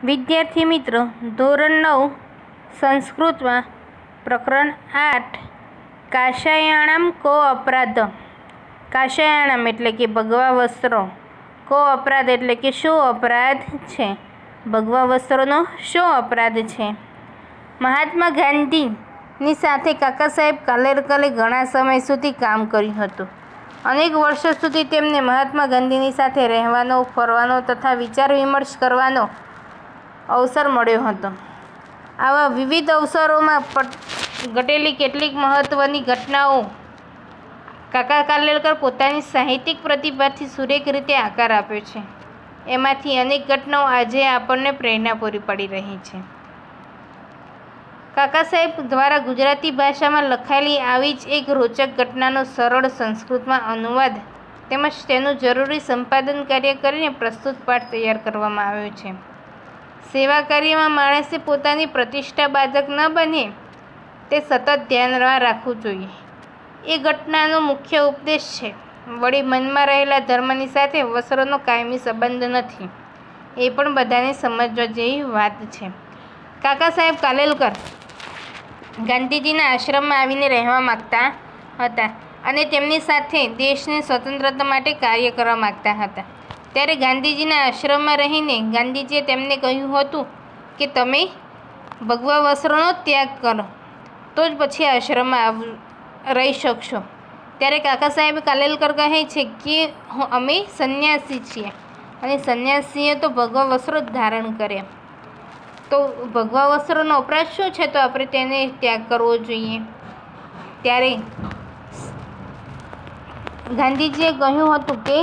વિદ્યાર્થી મિત્રો, ધોરણ 9 સંસ્કૃતમાં પ્રકરણ 8 કાશાયાણામ કો અપરાધ. કાશાયાણામ એટલે કે ભગવા વસ્ત્રો, કો અપરાધ એટલે કે શું અપરાધ છે, ભગવા વસ્ત્રોનો શું અપરાધ છે. મહાત્મા ગાંધીની સાથે કાકા સાહેબ કાલેલકરે ઘણા સમય સુધી કામ કર્યું હતું. અનેક વર્ષો સુધી તેમને મહાત્મા ગાંધીની સાથે રહેવાનો, ફરવાનો તથા વિચાર વિમર્શ કરવાનો અવસર મળ્યો હતો. આવા વિવિધ અવસરોમાં ઘટેલી કેટલીક મહત્ત્વની ઘટનાઓ કાકા કાલેલકર પોતાની સાહિત્યિક પ્રતિભાથી સુરેખ રીતે આકાર આપ્યો છે. એમાંથી અનેક ઘટનાઓ આજે આપણને પ્રેરણા પૂરી પડી રહી છે. કાકા સાહેબ દ્વારા ગુજરાતી ભાષામાં લખાયેલી આવી જ એક રોચક ઘટનાનો સરળ સંસ્કૃતમાં અનુવાદ તેમજ તેનું જરૂરી સંપાદન કાર્ય કરીને પ્રસ્તુત પાઠ તૈયાર કરવામાં આવ્યો છે. સેવા કાર્યમાં માણસે પોતાની પ્રતિષ્ઠા બાધક ન બને તે સતત ધ્યાનમાં રાખવું જોઈએ. એ ઘટનાનો મુખ્ય ઉપદેશ છે. વળી મનમાં રહેલા ધર્મની સાથે વસ્ત્રનો કાયમી સંબંધ નથી, એ પણ બધાને સમજવા જેવી વાત છે. કાકા સાહેબ કાલેલકર ગાંધીજીના આશ્રમમાં આવીને રહેવા માગતા હતા અને તેમની સાથે દેશની સ્વતંત્રતા માટે કાર્ય કરવા માગતા હતા. ત્યારે ગાંધીજીના આશ્રમમાં રહીને ગાંધીજીએ તેમને કહ્યું હતું કે તમે ભગવા વસ્ત્રોનો ત્યાગ કરો તો જ પછી આશ્રમમાં રહી શકશો. ત્યારે કાકા સાહેબ કાલેલકર કહે છે કે અમે સંન્યાસી છીએ અને સંન્યાસીએ તો ભગવા વસ્ત્રો જ ધારણ કર્યા, તો ભગવા વસ્ત્રોનો અપરાધ શું છે, તો આપણે તેને ત્યાગ કરવો જોઈએ. ત્યારે ગાંધીજીએ કહ્યું હતું કે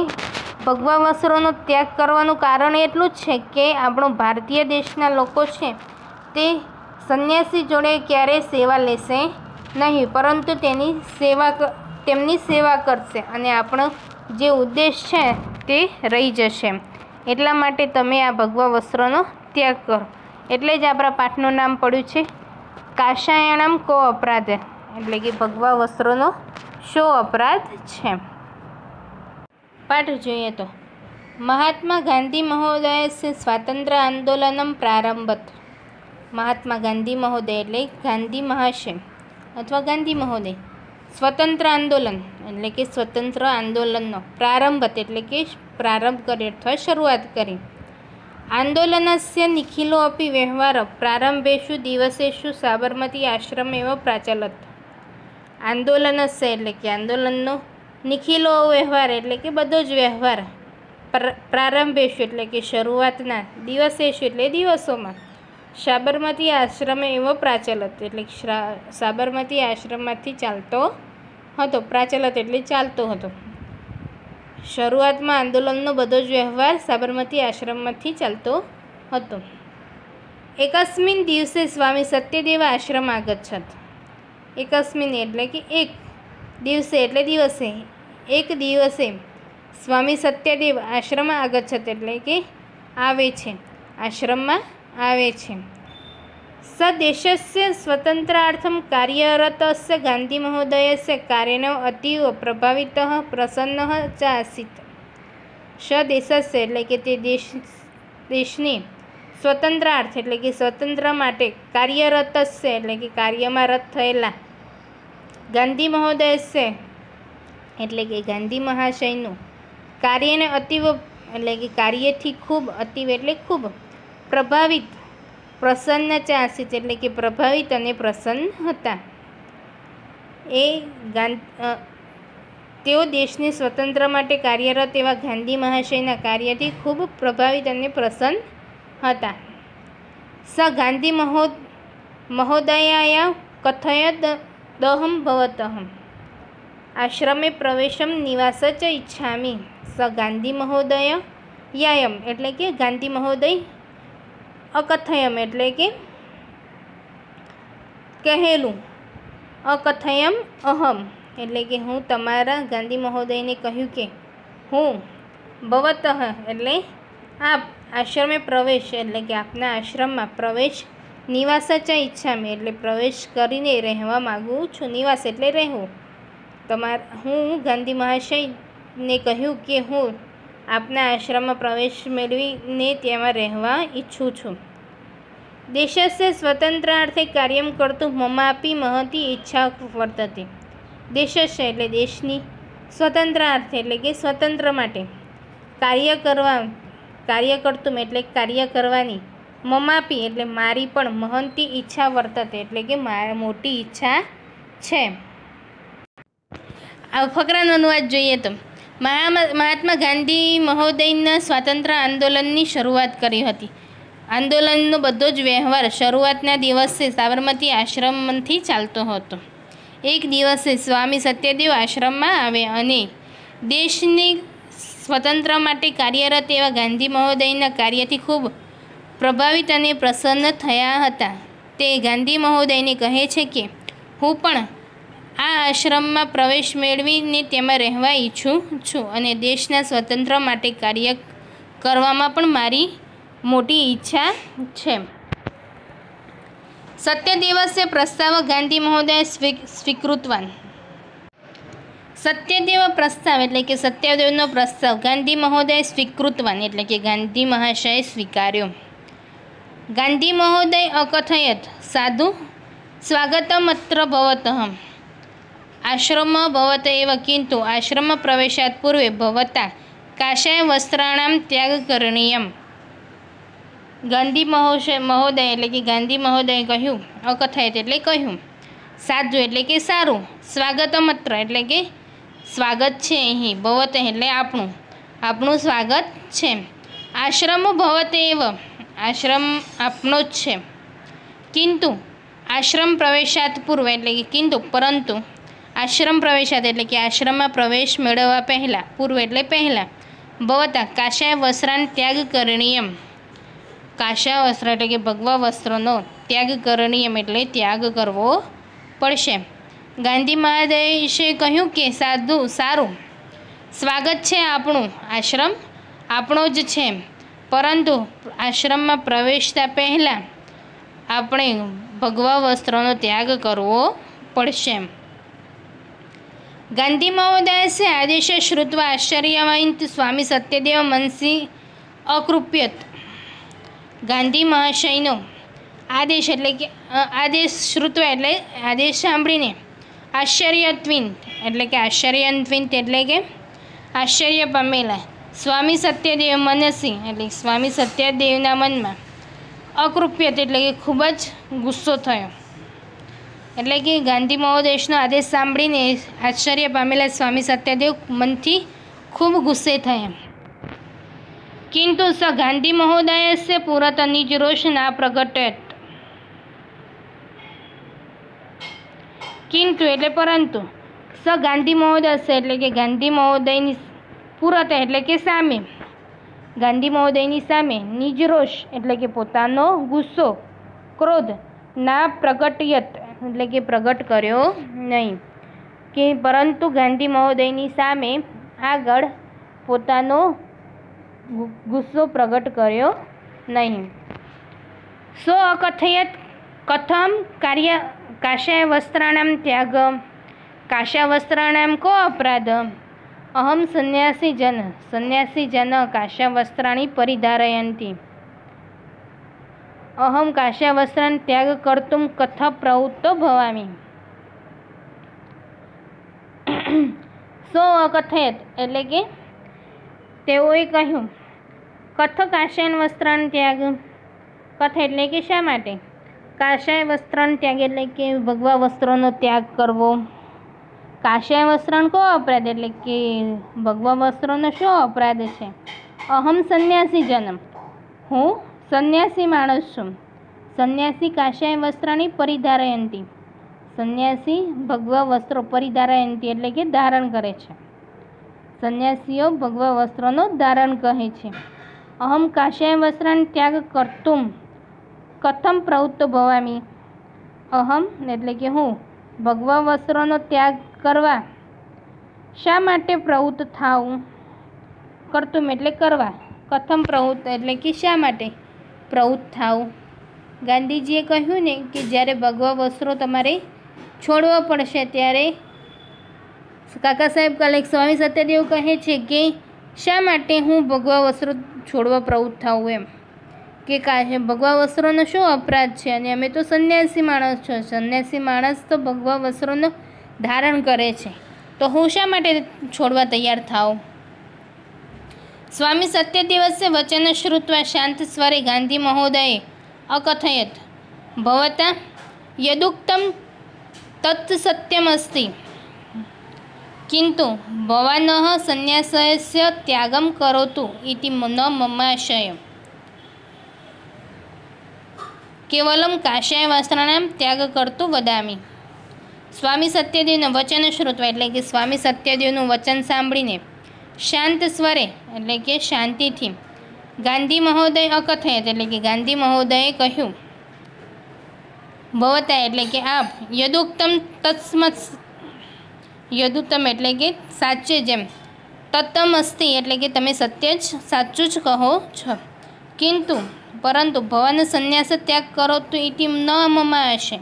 ભગવા વસ્ત્રોનો ત્યાગ કરવાનું કારણ એટલું જ છે કે આપણો ભારતીય દેશના લોકો છે તે સંન્યાસી જોડે ક્યારેય સેવા લેશે નહીં, પરંતુ તેમની સેવા કરશે અને આપણો જે ઉદ્દેશ છે તે રહી જશે. એટલા માટે તમે આ ભગવા વસ્ત્રોનો ત્યાગ કરો. એટલે જ આપણા પાઠનું નામ પડ્યું છે કાશાયાણામ કો અપરાધ, એટલે કે ભગવા વસ્ત્રોનો શો અપરાધ છે. પાઠ જોઈએ તો મહાત્મા ગાંધી મહોદય સે સ્વાતંત્ર્ય આંદોલનમ પ્રારંભત. મહાત્મા ગાંધી મહોદય એટલે ગાંધી મહાશય અથવા ગાંધી મહોદય સ્વતંત્ર આંદોલન એટલે કે સ્વતંત્ર આંદોલનનો પ્રારંભત એટલે કે પ્રારંભ કર્યો અથવા શરૂઆત કરી. આંદોલનસ્ય નિખિલો અપી વ્યવહાર પ્રારંભેષુ દિવસેષુ સાબરમતી આશ્રમ એવ પ્રાચલત. આંદોલનસ્ય એટલે કે આંદોલનનો, નિખિલો વ્યવહાર એટલે કે બધો જ વ્યવહાર, પ્રારંભેષુ એટલે કે શરૂઆતના, દિવસેષુ એટલે દિવસોમાં, સાબરમતી આશ્રમ એવ પ્રાચલત એટલે સાબરમતી આશ્રમમાંથી ચાલતો હતો. પ્રાચલત એટલે ચાલતો હતો. શરૂઆતમાં આંદોલનનો બધો જ વ્યવહાર સાબરમતી આશ્રમમાંથી ચાલતો હતો. એકસ્મિન દિવસે સ્વામી સત્યદેવ આશ્રમ આગચ્છત. એકસ્મિન એટલે કે એક, દિવસે એટલે દિવસે, એક દિવસે સ્વામી સત્યદેવ આશ્રમ આગચ્છત એટલે કે આવે છે, આશ્રમમાં આવે છે. સદેશસ્ય સ્વતંત્રાર્થમ કાર્યરતસ્ય ગાંધી મહોદયસ્ય કાર્યેણ અતીવ પ્રભાવિતઃ પ્રસન્નઃ ચ આસીત. સ્વદેશસ્ય એટલે કે તે દેશની, સ્વતંત્રાર્થ એટલે કે સ્વતંત્ર માટે, કાર્યરતસ્ય એટલે કે કાર્યમાં રત થયેલા, ગાંધી મહોદયસ્ય એટલે કે ગાંધી મહાશયનું, કાર્યને અતીવ એટલે કે કાર્યથી ખૂબ, અતીવ એટલે ખૂબ, પ્રભાવિત, પ્રસન્ન ચ આસીત એટલે કે પ્રભાવિત અને પ્રસન્ન હતા. તેઓ દેશની સ્વતંત્ર માટે કાર્યરત એવા ગાંધી મહાશયના કાર્યથી ખૂબ પ્રભાવિત અને પ્રસન્ન હતા. સ ગાંધી મહોદયાય કથયદ દહમ ભવતઃ આશ્રમે પ્રવેશમ નિવાસ ચ ઈચ્છામિ. સ ગાંધી મહોદય યાયમ એટલે કે ગાંધી મહોદય, અકથયમ એટલે કે કહેલું, અકથયમ અહમ એટલે કે હું તમારા ગાંધી મહોદયને કહ્યું કે હું, ભવતઃ એટલે આપ, આશ્રમે પ્રવેશ એટલે કે આપના આશ્રમમાં પ્રવેશ, નિવાસ ચ ઈચ્છામી એટલે પ્રવેશ કરીને રહેવા માગું છું. નિવાસ એટલે રહેવું. હું ગાંધી મહાશયને કહ્યું કે હું આપના આશ્રમમાં પ્રવેશ મેળવીને તેમાં રહેવા ઈચ્છું છું. દેશસ્ય સ્વતંત્રાર્થે કાર્યમ કર્તું મમાપી મહતી ઈચ્છા વર્તતે. દેશસ્ય એટલે દેશની, સ્વતંત્રાર્થે એટલે કે સ્વતંત્ર માટે, કાર્ય કરતું એટલે કાર્ય કરવાની, મમાપી એટલે મારી પણ, મહંતી ઈચ્છા વર્તતે એટલે કે મોટી ઈચ્છા છે. આ ફકરાનો અનુવાદ જોઈએ તો મહાત્મા ગાંધી મહોદયના સ્વાતંત્ર્ય આંદોલનની શરૂઆત કરી હતી. આંદોલનનો બધો જ વ્યવહાર શરૂઆતના દિવસે સાબરમતી આશ્રમથી ચાલતો હતો. એક દિવસે સ્વામી સત્યદેવ આશ્રમમાં આવે અને દેશની સ્વતંત્ર માટે કાર્યરત એવા ગાંધી મહોદયના કાર્યથી ખૂબ પ્રભાવિત અને પ્રસન્ન થયા હતા. તે ગાંધી મહોદયને કહે છે કે હું પણ આ આશ્રમમાં પ્રવેશ મેળવીને તેમાં રહેવા ઈચ્છું છું અને દેશના સ્વતંત્ર માટે કાર્ય કરવામાં પણ મારી મોટી ઈચ્છા છે. સત્યદેવસ્ય પ્રસ્તાવ ગાંધી મહોદય સ્વીકૃતવાન. સત્યદેવ પ્રસ્તાવ એટલે કે સત્યદેવનો પ્રસ્તાવ ગાંધી મહોદય સ્વીકૃતવાન એટલે કે ગાંધી મહાશયે સ્વીકાર્યો. ગાંધી મહોદય અકથયત સાધુ સ્વાગતમત્ર ભવતઃ આશ્રમ ભવત એવ કિંતુ આશ્રમ પ્રવેશાત પૂર્વે ભવતા કાષાય વસ્ત્રાણામ ત્યાગ કરણીયમ. ગાંધી મહોદય એટલે કે ગાંધી મહોદયે કહ્યું, અકથયત એટલે કહ્યું, સાધુ એટલે કે સારું, સ્વાગતમત્ર એટલે કે સ્વાગત છે અહીં, ભવત એટલે આપણું સ્વાગત છે. આશ્રમ ભવત એવ આશ્રમ આપણો જ છે. કિંતુ આશ્રમ પ્રવેશાત પૂર્વ એટલે કે કિંતુ પરંતુ, આશ્રમ પ્રવેશાત એટલે કે આશ્રમમાં પ્રવેશ મેળવવા પહેલાં, પૂર્વ એટલે પહેલાં, ભવતા કાષાય વસ્ત્રાન ત્યાગ કરણીયમ કાષા વસ્ત્ર એટલે કે ભગવા વસ્ત્રનો ત્યાગ કરણીયમ એટલે ત્યાગ કરવો પડશે. ગાંધી મહાદયે કહ્યું કે સાધુ સારું, સ્વાગત છે આપણું, આશ્રમ આપણો જ છે, પરંતુ આશ્રમમાં પ્રવેશતા પહેલાં આપણે ભગવા વસ્ત્રનો ત્યાગ કરવો પડશે. ગાંધી મહોદયસ્ય આદેશ શ્રુત્વા આશ્ચર્યવંત સ્વામી સત્યદેવ મનસી અકૃપ્યત. ગાંધી મહાશયનો આદેશ એટલે કે આદેશ શ્રુત્વા એટલે આદેશ સાંભળીને, આશ્ચર્યાન્વિત એટલે કે આશ્ચર્ય પામેલા, સ્વામી સત્યદેવ મનસી એટલે સ્વામી સત્યદેવના મનમાં, અકૃપ્યત એટલે કે ખૂબ જ ગુસ્સો થયો. એટલે કે ગાંધી મહોદયનો આદેશ સાંભળીને આશ્ચર્ય પામેલા સ્વામી સત્યદેવ મનથી ખૂબ ગુસ્સે થયા. કિંતુ સ ગાંધી મહોદયસ્ય પુરત નિજ રોષ ના પ્રગટયત. કિંતુ એટલે પરંતુ, સ ગાંધી મહોદય એટલે કે ગાંધી મહોદયની પુરત એટલે કે સામે, ગાંધી મહોદયની સામે, નિજ રોષ એટલે કે પોતાનો ગુસ્સો, ક્રોધ, ના પ્રગટયત એટલે કે પ્રગટ કર્યો નહીં, કે પરંતુ ગાંધી મહોદયની સામે આગળ પોતાનો ગુસ્સો પ્રગટ કર્યો નહીં. સો અકથયત કથમ કાર્ય કાષાય વસ્ત્રાણામ ત્યાગ. કાષા વસ્ત્રાણામ કો અપરાધ. અહમ સંન્યાસી જન કાષા વસ્ત્રાણી પરિધારયંતી. અહમ કાષા વસ્ત્રાન ત્યાગ કર્તુમ કથ પ્રવૃત્તો ભવામી. સો અકથયત એટલે કે તેઓએ કહ્યું, કથ કાષાય વસ્ત્રાન ત્યાગ. કથ એટલે કે શા માટે, કાષાય વસ્ત્રાન ત્યાગ એટલે કે ભગવા વસ્ત્રોનો ત્યાગ કરવો. કાષાય વસ્ત્રાન કો અપરાધ એટલે કે ભગવા વસ્ત્રોનો શું અપરાધ છે. અહમ સંન્યાસી જનમ હું સંન્યાસી માણસ છું. સંન્યાસી કાષાય વસ્ત્રાની પરિધારયંતી. સંન્યાસી ભગવા વસ્ત્રો પરિધારયંતી એટલે કે ધારણ કરે છે. સંન્યાસીઓ ભગવા વસ્ત્રોનો ધારણ કહે છે. અહમ કાષાય વસ્ત્રાન ત્યાગ કર્તુમ કથમ પ્રવૃત્તો ભવામી. અહમ એટલે કે હું ભગવા વસ્ત્રોનો ત્યાગ કરવા શા માટે પ્રવૃત્ત થાઉં. કર્તુમ એટલે કરવા, કથમ પ્રવૃત્ત એટલે કે શા માટે પ્રવૃત્ત થાઉં. ગાંધીજીએ કહ્યું ને કે જ્યારે ભગવા વસ્ત્રો તમારે છોડવા પડશે ત્યારે કાકા સાહેબ સ્વામી સત્યદેવ કહે છે કે શા માટે હું ભગવા વસ્ત્રો છોડવા પ્રવૃત્ત થાઉં એમ કે ભગવા વસ્ત્રોનો શું અપરાધ છે? અને અમે તો સંન્યાસી માણસ છો, સંન્યાસી માણસ તો ભગવા વસ્ત્રોનો ધારણ કરે છે, તો હું શા માટે છોડવા તૈયાર થાઉં? સ્વામી સત્યદેવસ્ય વચન શ્રુત્વા શાંત સ્વરે ગાંધી મહોદયે અકથયત ભવતા યદુક્તમ તત્ સત્યમસ્તિ કિંતુ ભવાનઃ સંન્યાસસ્ય ત્યાગમ કરોતુ ઇતિ ન મમાશય કેવલમ કાષાય વસ્ત્રાણામ ત્યાગ કરતું વદામી. સ્વામી સત્યદેવનું વચન શ્રુત્વા એટલે કે સ્વામી સત્યદેવનું વચન સાંભળીને શાંત સ્વરે એટલે કે શાંતિથી ગાંધી મહોદય અકથયત એટલે કે ગાંધી મહોદયે કહ્યું ભવતા એટલે કે આપ યદુક્તમ તત્સમત યદુત્તમ એટલે કે સાચે જેમ તત્તમ અસ્તિ એટલે કે તમે સત્ય જ સાચું જ કહો છો, કિંતુ પરંતુ ભવાન સંન્યાસ ત્યાગ કરો તો ઇતિ ન મમા હશે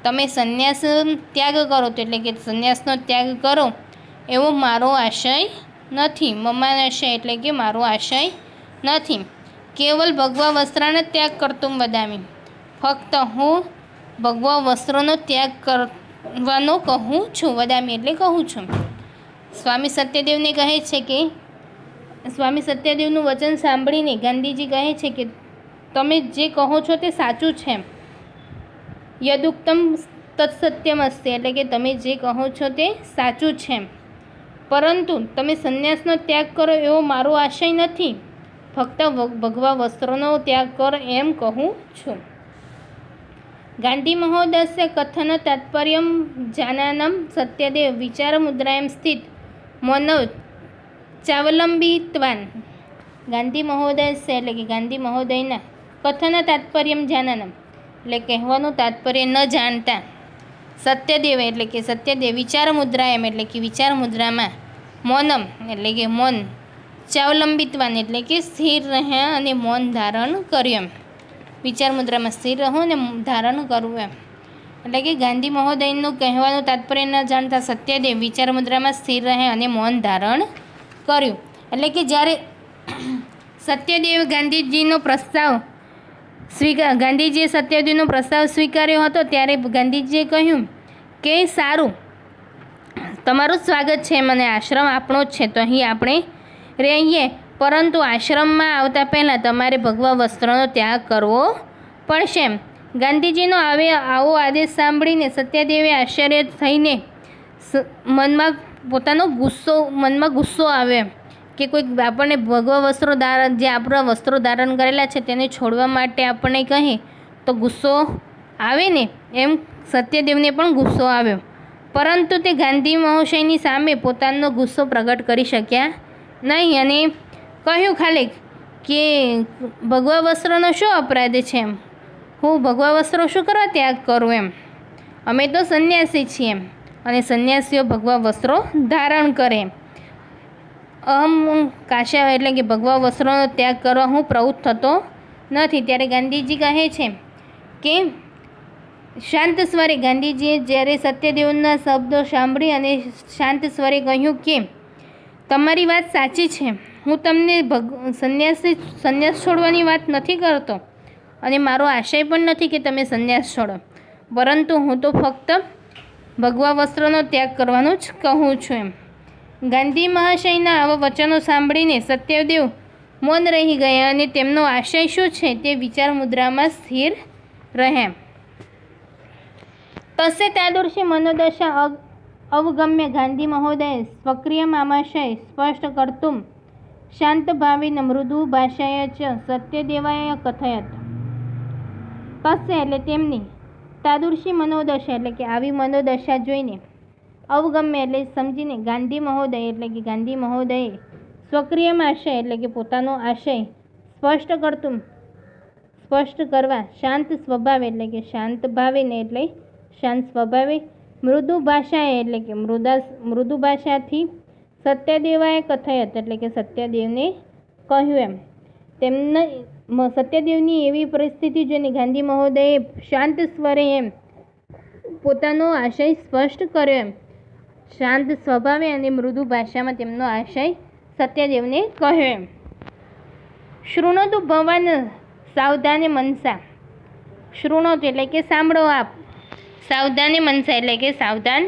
તમે સંન્યાસ ત્યાગ કરો તો એટલે કે સંન્યાસનો ત્યાગ કરો એવો મારો આશય નથી. મમા આશય એટલે કે મારો આશય નથી. કેવલ ભગવા વસ્ત્રાનો ત્યાગ કરતું વદામી ફક્ત હું ભગવા વસ્ત્રોનો ત્યાગ કરવાનો કહું છું. વદામી એટલે કહું છું. સ્વામી સત્યદેવને કહે છે કે સ્વામી સત્યદેવનું વચન સાંભળીને ગાંધીજી કહે છે કે તમે જે કહો છો તે સાચું છે. યદુક્તમ તત્સત્યમ અસ્તિ એટલે કે તમે જે કહો છો તે સાચું છે, પરંતુ તમે સંન્યાસનો ત્યાગ કરો એવો મારો આશય નથી. ફક્ત ભગવા વસ્ત્રોનો ત્યાગ કરો એમ કહું છું. ગાંધી મહોદયસ્ય કથન તાત્પર્યમ જાનાનમ સત્યદેવ વિચાર મુદ્રાએમ સ્થિત મૌનવ ચાવલંબિત્વાન. ગાંધી મહોદયસ્ય એટલે કે ગાંધી મહોદયના કથન તાત્પર્યમ જાનાનમ એટલે કહેવાનું તાત્પર્ય ન જાણતા સત્યદેવ એટલે કે સત્યદેવ વિચાર મુદ્રાએમ એટલે કે વિચાર મુદ્રામાં મૌનમ એટલે કે મૌન ચાવલંબિત્વાન એટલે કે સ્થિર રહ્યા અને મૌન ધારણ કર્યું. એમ વિચાર મુદ્રામાં સ્થિર રહો અને ધારણ કરવું એમ એટલે કે ગાંધી મહોદયનું કહેવાનું તાત્પર્ય ન જાણતા સત્યદેવ વિચાર મુદ્રામાં સ્થિર રહે અને મૌન ધારણ કર્યું. એટલે કે જ્યારે સત્યદેવ ગાંધીજીનો પ્રસ્તાવ ગાંધીજીએ સત્યદેવનો પ્રસ્તાવ સ્વીકાર્યો હતો ત્યારે ગાંધીજીએ કહ્યું કે સારું, તમારું સ્વાગત છે, મને આશ્રમ આપણો જ છે તો અહીં આપણે રહીએ, પરંતુ આશ્રમમાં આવતા પહેલાં તમારે ભગવા વસ્ત્રનો ત્યાગ કરવો પડશે. ગાંધીજીનો આવો આદેશ સાંભળીને સત્યદેવે આશ્ચર્ય થઈને મનમાં ગુસ્સો આવ્યો કે કોઈક આપણને ભગવા વસ્ત્રો જે આપણા વસ્ત્રો ધારણ કરેલા છે તેને છોડવા માટે આપણને કહે તો ગુસ્સો આવે ને, એમ સત્યદેવને પણ ગુસ્સો આવ્યો. પરંતુ તે ગાંધી મહાશયની સામે પોતાનો ગુસ્સો પ્રગટ કરી શક્યા નહીં અને કહ્યું ખાલી કે ભગવા વસ્ત્રોનો શું અપરાધ છે? એમ હું ભગવા વસ્ત્રો શું કરવા ત્યાગ કરું? એમ અમે તો સંન્યાસી છીએ એમ અને સંન્યાસીઓ ભગવા વસ્ત્રો ધારણ કરે. કાશા એટલે કે ભગવા વસ્ત્રોનો ત્યાગ કરવા હું પ્રવૃત્ત થતો નથી. ત્યારે ગાંધીજી કહે છે કે શાંત સ્વરે ગાંધીજીએ જ્યારે સત્યદેવના શબ્દો સાંભળી અને શાંત સ્વરે કહ્યું કે તમારી વાત સાચી છે, હું તમને સંન્યાસ છોડવાની વાત નથી કરતો અને મારો આશય પણ નથી કે તમે સંન્યાસ છોડો, પરંતુ હું તો ફક્ત ભગવા વસ્ત્રોનો ત્યાગ કરવાનું જ કહું છું. એમ ગાંધી મહાશયના આવા વચનો સાંભળીને સત્યદેવ મૌન રહી ગયા અને તેમનો આશય શું છે તે વિચાર મુદ્રામાં સ્થિર રહે. તસ્ય તાદૃશી મનોદશા અવગમ્ય ગાંધી મહોદય સ્વક્રિય મામાશય સ્પષ્ટ કર્તુમ શાંત ભાવેન મૃદુ ભાષાય ચ સત્યદેવાય કથયત. તસ્ય એટલે તેમની તાદૃશી મનોદશા એટલે કે આવી મનોદશા જોઈને અવગમ્ય એટલે સમજીને ગાંધી મહોદય એટલે કે ગાંધી મહોદયે સ્વક્રિય આશય એટલે કે પોતાનો આશય સ્પષ્ટ કરવા શાંત સ્વભાવે એટલે કે શાંત ભાવેને એટલે શાંત સ્વભાવે મૃદુ ભાષાએ એટલે કે મૃદુ ભાષાથી સત્યદેવાએ કથયત એટલે કે સત્યદેવને કહ્યું. એમ તેમને સત્યદેવની એવી પરિસ્થિતિ જોઈને ગાંધી મહોદયે શાંત સ્વરે એમ પોતાનો આશય સ્પષ્ટ કર્યો. એમ શાંત સ્વભાવે અને મૃદુ ભાષામાં તેમનો આશય સત્યદેવને કહ્યું એમ. શૃણોતુ ભવાન સાવધાને મનસા. શૃણોતુ એટલે કે સાંભળો આપ, સાવધાને મનસા એટલે કે સાવધાન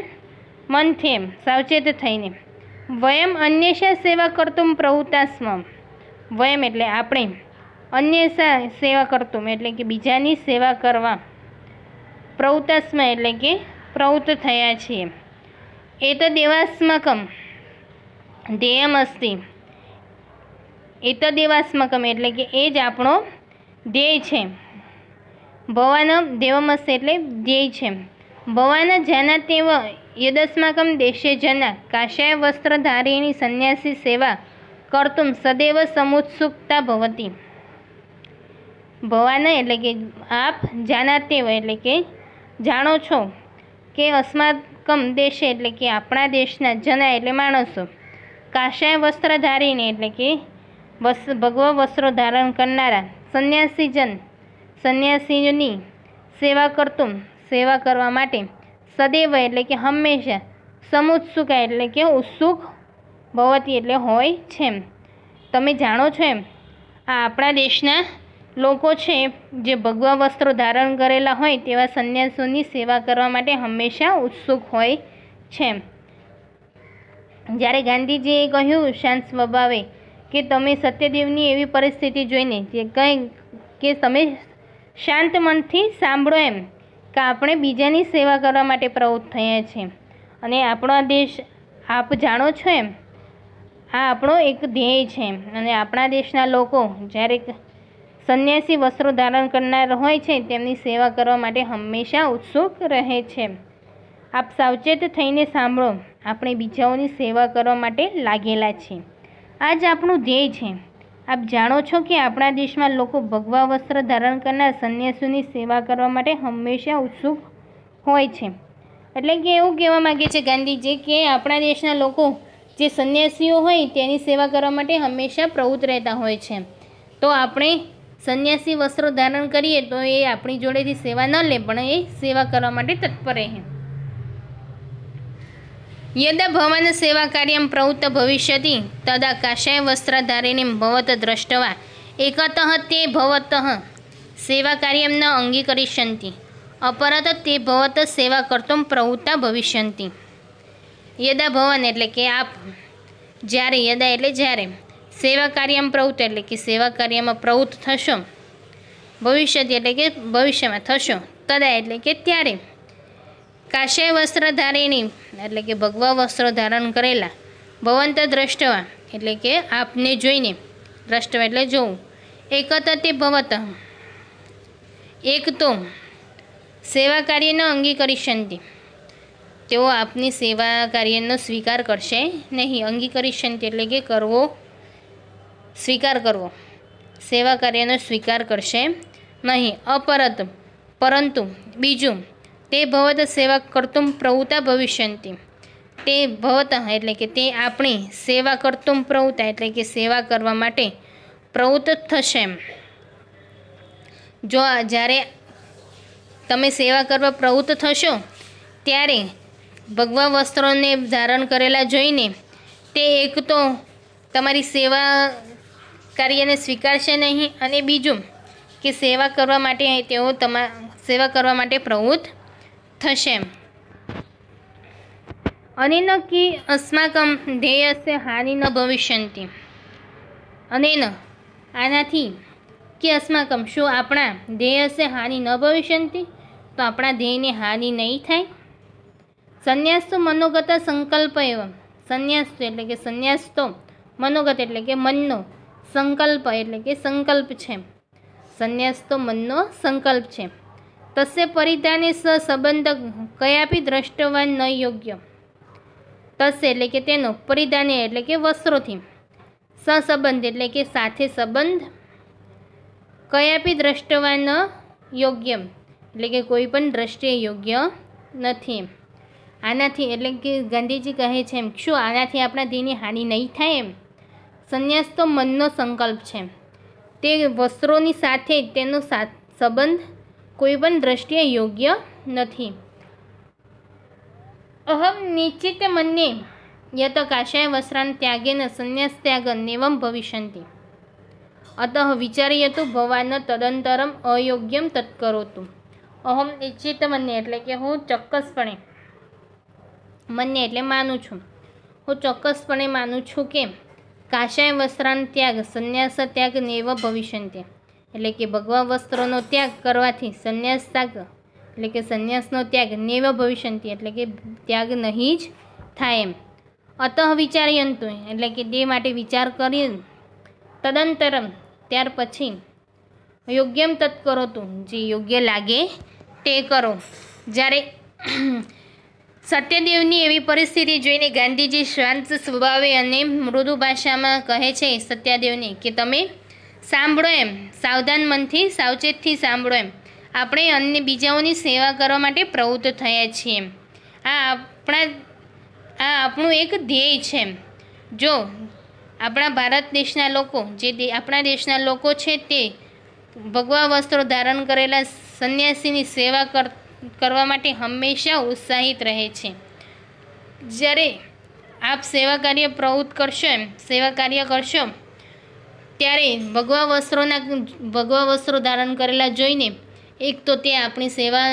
મનથી એમ સાવચેત થઈને. વયમ અન્યશા સેવા કરતું પ્રવૃત્તા સ્મ. વયમ એટલે આપણે, અન્યશા સેવા કરતું એટલે કે બીજાની સેવા કરવા, પ્રવૃત્તા સ્મ એટલે કે પ્રવૃત્ત થયા છીએ. એતદેવાસ્મકમ ધ્યેયમ અસ્તિ. એતદેવાસ્મકમ એટલે કે એ જ આપણો ધ્યેય છે. ભવાન દેવમસ્ત એટલે ધ્યેય છે. ભવાન જાનાત્યેવ યદસ્માકમ દેશે જના કાષાય વસ્ત્રધારિણી સંન્યાસી સેવા કર્તુમ સદૈવ સમુત્સુકતા ભવતી. ભવાન એટલે કે આપ, જાનાત્યેવ એટલે કે જાણો છો, કે અસ્માકમ દેશે એટલે કે આપણા દેશના, જના એટલે માણસો, કાષાય વસ્ત્રધારીને એટલે કે ભગવા વસ્ત્રો ધારણ કરનારા, સંન્યાસીજન સંન્યાસીઓની સેવા કરતું સેવા કરવા માટે, સદૈવ એટલે કે હંમેશા, સમુત્સુકા એટલે કે ઉત્સુક, ભવતી એટલે હોય છે. તમે જાણો છો એમ આ આપણા દેશના લોકો છે જે ભગવા વસ્ત્રો ધારણ કરેલા હોય તેવા સંન્યાસીઓની સેવા કરવા માટે હંમેશા ઉત્સુક હોય છે. જ્યારે ગાંધીજીએ કહ્યું શાંત સ્વભાવે કે તમે સત્યદેવની એવી પરિસ્થિતિ જોઈને જે કંઈ કે તમે શાંત મનથી સાંભળો એમ કે આપણે બીજાની સેવા કરવા માટે પ્રવૃત્ત થયા છીએ અને આપણો દેશ આપ જાણો છો એમ આ આપણો એક ધ્યેય છે. અને આપણા દેશના લોકો જ્યારે સંન્યાસી વસ્ત્રો ધારણ કરનાર હોય છે તેમની સેવા કરવા માટે હંમેશા ઉત્સુક રહે છે. આપ સાવચેત થઈને સાંભળો, આપણે બીજાઓની સેવા કરવા માટે લાગેલા છીએ. આ જ આપણું ધ્યેય છે. આપ જાણો છો કે આપણા દેશમાં લોકો ભગવા વસ્ત્ર ધારણ કરનાર સંન્યાસીઓની સેવા કરવા માટે હંમેશા ઉત્સુક હોય છે. એટલે કે એવું કહેવા માગે છે ગાંધીજી કે આપણા દેશના લોકો જે સંન્યાસીઓ હોય તેની સેવા કરવા માટે હંમેશા પ્રવૃત્ત રહેતા હોય છે. તો આપણે સંન્યાસી વસ્ત્રો ધારણ કરીએ તો એ આપણી જોડેથી સેવા ન લે પણ એ સેવા કરવા માટે તત્પર રહે. યદા ભવાન સેવા કાર્યમ પ્રવૃત્ત ભવિષ્યતિ તદા કાષાય વસ્ત્રધારિણીમ ભવત દ્રષ્ટવા એકતઃ તે ભવતઃ સેવા કાર્યમ ન અંગીકરિષ્યન્તિ અપરત તે ભવત સેવા કર્તુમ પ્રવૃત્તા ભવિષ્યન્તિ. યદા ભવાન એટલે કે આપ, જ્યારે, યદા એટલે જ્યારે, સેવા કાર્યમાં પ્રવૃત્ત એટલે કે સેવા કાર્યમાં પ્રવૃત્ત થશો, ભવિષ્યતિ એટલે કે ભવિષ્યમાં થશો, તદા એટલે કે ત્યારે, કાષાય વસ્ત્રધારિણી એટલે કે ભગવા વસ્ત્રો ધારણ કરેલા, ભવંત દ્રષ્ટવા એટલે કે આપને જોઈને, દ્રષ્ટવા એટલે જોવું, એકત તે ભવત એક તો સેવા કાર્યનો અંગીકરિષ્યન્તિ તેઓ આપની સેવા કાર્યનો સ્વીકાર કરશે નહીં. અંગીકરિષ્યન્તિ એટલે કે કરવો, સ્વીકાર કરવો, સેવા કાર્યનો સ્વીકાર કરશે નહીં. અપરત પરંતુ બીજું, તે ભવત સેવા કર્તુમ પ્રવૃત્તા ભવિષ્યન્તિ તે ભવત એટલે કે તે આપણી સેવા કર્તુમ પ્રવૃત્તા એટલે કે સેવા કરવા માટે પ્રવૃત્ત થશે. જો જ્યારે તમે સેવા કરવા પ્રવૃત્ત થશો ત્યારે ભગવા વસ્ત્રોને ધારણ કરેલા જોઈને તે એક તો તમારી સેવા કાર્યને સ્વીકારશે નહીં અને બીજું કે સેવા કરવા માટે તેઓ સેવા કરવા માટે પ્રવૃત્ત થશે. અનેન કિ અસ્માકમ ધ્યેયસ્ય હાનિ ન ભવિષ્યન્તિ. અનેન આનાથી કે અસ્માકમ શું આપણા ધ્યેયસ્ય હાનિ ન ભવિષ્યન્તિ તો આપણા ધ્યેયને હાનિ નહીં થાય. સંન્યાસ તો મનોગત સંકલ્પ એવ. સંન્યાસ એટલે કે સંન્યાસ તો મનોગત એટલે કે મનનો, સંકલ્પ એટલે કે સંકલ્પ છે. સંન્યાસ તો મનનો સંકલ્પ છે. તસ્ય પરિધાને સંબંધ કયાપી દ્રષ્ટવાન ન યોગ્ય. તસ્ય એટલે કે તેનો, પરિધાને એટલે કે વસ્ત્રોથી, સસંબંધ એટલે કે સાથે સંબંધ, કયાપી દ્રષ્ટવાન યોગ્ય એટલે કે કોઈ પણ દ્રષ્ટિએ યોગ્ય નથી. આનાથી એટલે કે ગાંધીજી કહે છે એમ શું આનાથી આપણા દેહની હાનિ નહીં થાય એમ. સંન્યાસ તો મનનો સંકલ્પ છે. તે વસ્ત્રોની સાથે તેનો સંબંધ કોઈ પણ દ્રષ્ટિએ યોગ્ય નથી. અહમ નિશ્ચિત મન્યે યત કાષાય વસ્ત્રાન ત્યાગેન સંન્યાસ ત્યાગ નેવમ ભવિષ્યંતિ અતઃ વિચાર્યતુ ભવાન તદંતરમ અયોગ્યમ તત્કરોતુ. અહમ નિશ્ચિત મન્ય એટલે કે હું ચોક્કસપણે, મન્ય એટલે માનું છું, હું ચોક્કસપણે માનું છું કે કાષાય વસ્ત્રાન ત્યાગ સંન્યાસ ત્યાગ નેવ ભવિષ્યંતિ એટલે કે ભગવા વસ્ત્રોનો ત્યાગ કરવાથી સંન્યાસ ત્યાગ એટલે કે સંન્યાસનો ત્યાગ નેવ ભવિષ્યંતિ એટલે કે ત્યાગ નહીં જ થાય એમ. અતઃ વિચાર્યંતુ એટલે કે તે માટે વિચાર કરી, તદંતરમ ત્યાર પછી, યોગ્યમ તત્કરોતું જે યોગ્ય લાગે તે કરો. જ્યારે સત્યદેવની એવી પરિસ્થિતિ જોઈને ગાંધીજી શાંત સ્વભાવે અને મૃદુ ભાષામાં કહે છે સત્યદેવને કે તમે સાંભળો એમ, સાવધાન મનથી સાવચેતથી સાંભળો એમ. આપણે અન્ય બીજાઓની સેવા કરવા માટે પ્રવૃત્ત થયા છીએ. આ આપણું એક ધ્યેય છે. જો આપણા ભારત દેશના લોકો, જે આપણા દેશના લોકો છે તે ભગવા વસ્ત્રો ધારણ કરેલા સંન્યાસીની સેવા કરવા માટે હંમેશા ઉત્સાહિત રહે છે. જ્યારે આપ સેવા કાર્ય કરશો ત્યારે ભગવા વસ્ત્રો ધારણ કરેલા જોઈને એક તો તે આપણી સેવા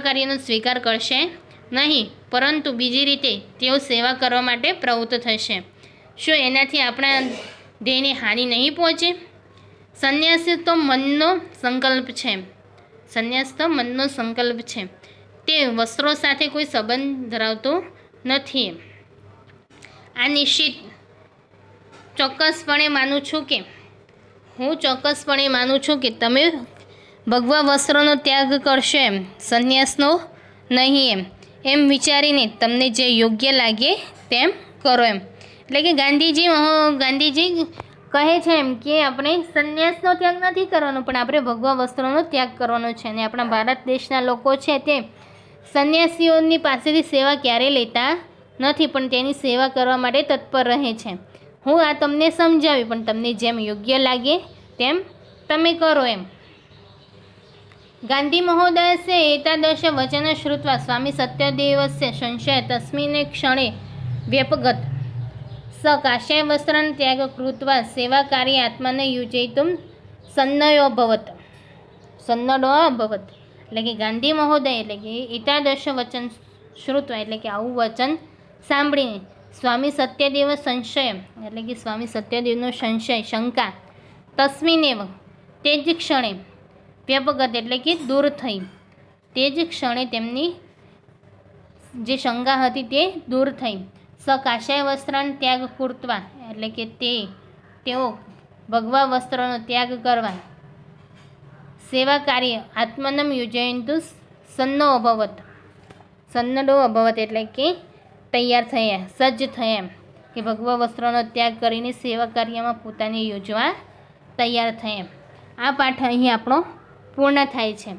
કાર્યનો સ્વીકાર કરશે નહીં, પરંતુ બીજી રીતે તેઓ સેવા કરવા માટે પ્રવૃત્ત થશે. શું એનાથી આપણા ધ્યેયને હાનિ નહીં પહોંચે? સંન્યાસ તો મનનો સંકલ્પ છે. તે વસ્ત્રો સાથે કોઈ સંબંધ ધરાવતો નથી. આ નિશ્ચિત ચોક્કસપણે માનું છું કે તમે ભગવા વસ્ત્રોનો ત્યાગ કરશો એમ, સંન્યાસનો નહીં એમ વિચારીને તમને જે યોગ્ય લાગે તેમ કરો એમ. એટલે કે ગાંધીજી કહે છે એમ કે આપણે સંન્યાસનો ત્યાગ નથી કરવાનો, પણ આપણે ભગવા વસ્ત્રોનો ત્યાગ કરવાનો છે. અને આપણા ભારત દેશના લોકો છે તે સંન્યાસીઓની પાસેથી સેવા ક્યારેય લેતા નથી, પણ તેની સેવા કરવા માટે તત્પર રહે છે. હું આ તમને સમજાવી, પણ તમને જેમ યોગ્ય લાગે તેમ તમે કરો એમ. ગાંધી મહોદયસ્ય એતાદૃશ વચન શ્રુત્વા સ્વામી સત્યદેવસ્ય સંશય તસ્મિન ક્ષણે વ્યપગત. સ કાષાય વસ્ત્રાન ત્યાગ કૃત્વા સેવા કાર્ય આત્માને યોજયિતુમ સન્નડો અભવત. એટલે કે ગાંધી મહોદય એટલે કે એતાદૃશ વચન શ્રુત્વા એટલે કે આવું વચન સાંભળીને સ્વામી સત્યદેવ સંશય એટલે કે સ્વામી સત્યદેવનો શંકા તસ્મિનેવ તે જ ક્ષણે વ્યપગત એટલે કે દૂર થઈ. તે જ ક્ષણે તેમની જે શંકા હતી તે દૂર થઈ. સ કાષાય વસ્ત્રાન ત્યાગ કૃત્વા એટલે કે તેઓ ભગવા વસ્ત્રોનો ત્યાગ કરવા સેવા કાર્ય આત્મનમ યોજયંતુ સન્નડો અભવત એટલે કે તૈયાર થયા, સજ્જ થયા કે ભગવા વસ્ત્રોનો ત્યાગ કરીને સેવા કાર્યમાં પોતાને યોજવા તૈયાર થયા. આ પાઠ અહીં આપણો પૂર્ણ થાય છે.